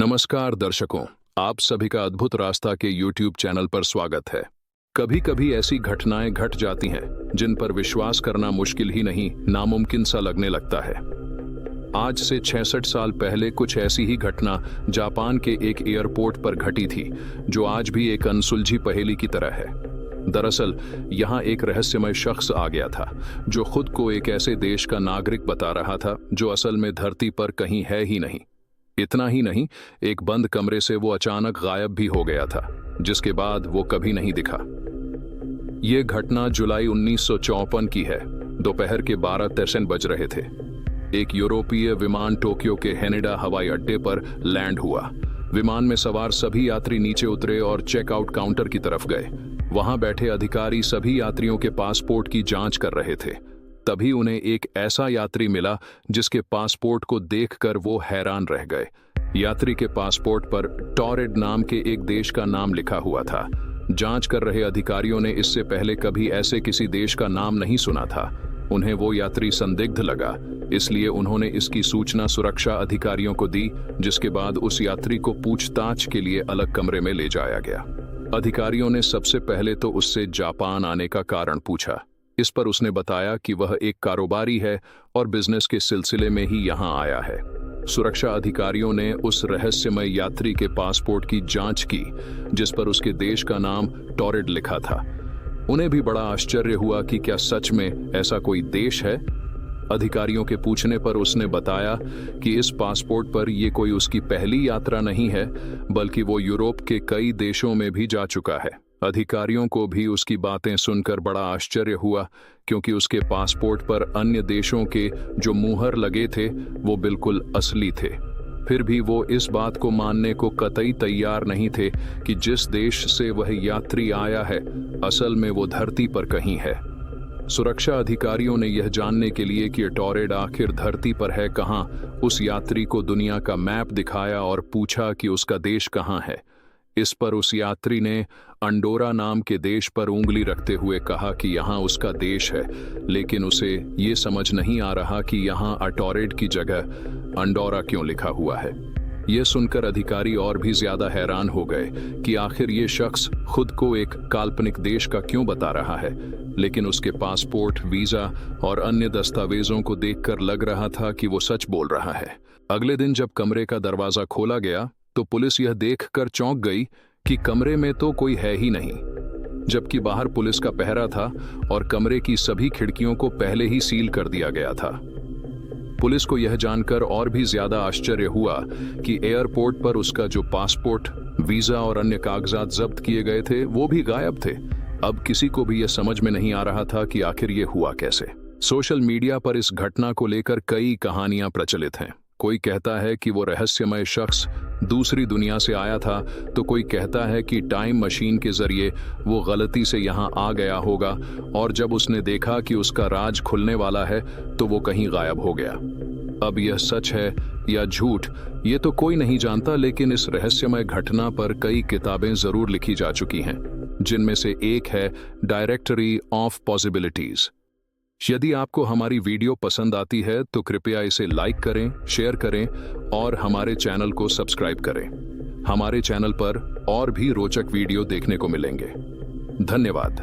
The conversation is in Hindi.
नमस्कार दर्शकों, आप सभी का अद्भुत रास्ता के YouTube चैनल पर स्वागत है। कभी कभी ऐसी घटनाएं घट जाती हैं जिन पर विश्वास करना मुश्किल ही नहीं, नामुमकिन सा लगने लगता है। आज से 66 साल पहले कुछ ऐसी ही घटना जापान के एक एयरपोर्ट पर घटी थी, जो आज भी एक अनसुलझी पहेली की तरह है। दरअसल यहाँ एक रहस्यमय शख्स आ गया था, जो खुद को एक ऐसे देश का नागरिक बता रहा था जो असल में धरती पर कहीं है ही नहीं। इतना ही नहीं, एक बंद कमरे से वो अचानक गायब भी हो गया था, जिसके बाद वो कभी नहीं दिखा। ये घटना जुलाई 1954 की है। दोपहर के 12:53 बज रहे थे। एक यूरोपीय विमान टोक्यो के हेनेडा हवाई अड्डे पर लैंड हुआ। विमान में सवार सभी यात्री नीचे उतरे और चेकआउट काउंटर की तरफ गए। वहां बैठे अधिकारी सभी यात्रियों के पासपोर्ट की जांच कर रहे थे। तभी उन्हें एक ऐसा यात्री मिला जिसके पासपोर्ट को देखकर वो हैरान रह गए। यात्री के पासपोर्ट पर टॉरेड नाम के एक देश का नाम लिखा हुआ था। जांच कर रहे अधिकारियों ने इससे पहले कभी ऐसे किसी देश का नाम नहीं सुना था। उन्हें वो यात्री संदिग्ध लगा, इसलिए उन्होंने इसकी सूचना सुरक्षा अधिकारियों को दी, जिसके बाद उस यात्री को पूछताछ के लिए अलग कमरे में ले जाया गया। अधिकारियों ने सबसे पहले तो उससे जापान आने का कारण पूछा। इस पर उसने बताया कि वह एक कारोबारी है और बिजनेस के सिलसिले में ही यहां आया है। सुरक्षा अधिकारियों ने उस रहस्यमय यात्री के पासपोर्ट की जांच की, जिस पर उसके देश का नाम टॉरेड लिखा था। उन्हें भी बड़ा आश्चर्य हुआ कि क्या सच में ऐसा कोई देश है। अधिकारियों के पूछने पर उसने बताया कि इस पासपोर्ट पर यह कोई उसकी पहली यात्रा नहीं है, बल्कि वो यूरोप के कई देशों में भी जा चुका है। अधिकारियों को भी उसकी बातें सुनकर बड़ा आश्चर्य हुआ, क्योंकि उसके पासपोर्ट पर अन्य देशों के जो मुहर लगे थे वो बिल्कुल असली थे। फिर भी वो इस बात को मानने को कतई तैयार नहीं थे कि जिस देश से वह यात्री आया है, असल में वो धरती पर कहीं है। सुरक्षा अधिकारियों ने यह जानने के लिए कि टॉरेड आखिर धरती पर है कहाँ, उस यात्री को दुनिया का मैप दिखाया और पूछा कि उसका देश कहाँ है। इस पर उस यात्री ने अंडोरा नाम के देश पर उंगली रखते हुए कहा कि यहाँ उसका देश है, लेकिन उसे ये समझ नहीं आ रहा कि यहाँ अटॉरेड की जगह अंडोरा क्यों लिखा हुआ है। यह सुनकर अधिकारी और भी ज्यादा हैरान हो गए कि आखिर ये शख्स खुद को एक काल्पनिक देश का क्यों बता रहा है, लेकिन उसके पासपोर्ट, वीजा और अन्य दस्तावेजों को देखकर लग रहा था कि वो सच बोल रहा है। अगले दिन जब कमरे का दरवाजा खोला गया तो पुलिस यह देखकर चौंक गई कि कमरे में तो कोई है ही नहीं, जबकि बाहर पुलिस का पहरा था और कमरे की सभी खिड़कियों को पहले ही सील कर दिया गया था। पुलिस को यह जानकर और भी ज्यादा आश्चर्य हुआ कि एयरपोर्ट पर उसका जो पासपोर्ट, वीजा और अन्य कागजात जब्त किए गए थे वो भी गायब थे। अब किसी को भी यह समझ में नहीं आ रहा था कि आखिर ये हुआ कैसे। सोशल मीडिया पर इस घटना को लेकर कई कहानियां प्रचलित हैं। कोई कहता है कि वो रहस्यमय शख्स दूसरी दुनिया से आया था, तो कोई कहता है कि टाइम मशीन के जरिए वो गलती से यहाँ आ गया होगा और जब उसने देखा कि उसका राज खुलने वाला है तो वो कहीं गायब हो गया। अब यह सच है या झूठ, ये तो कोई नहीं जानता, लेकिन इस रहस्यमय घटना पर कई किताबें जरूर लिखी जा चुकी हैं, जिनमें से एक है डायरेक्टरी ऑफ पॉसिबिलिटीज। यदि आपको हमारी वीडियो पसंद आती है तो कृपया इसे लाइक करें, शेयर करें और हमारे चैनल को सब्सक्राइब करें। हमारे चैनल पर और भी रोचक वीडियो देखने को मिलेंगे। धन्यवाद।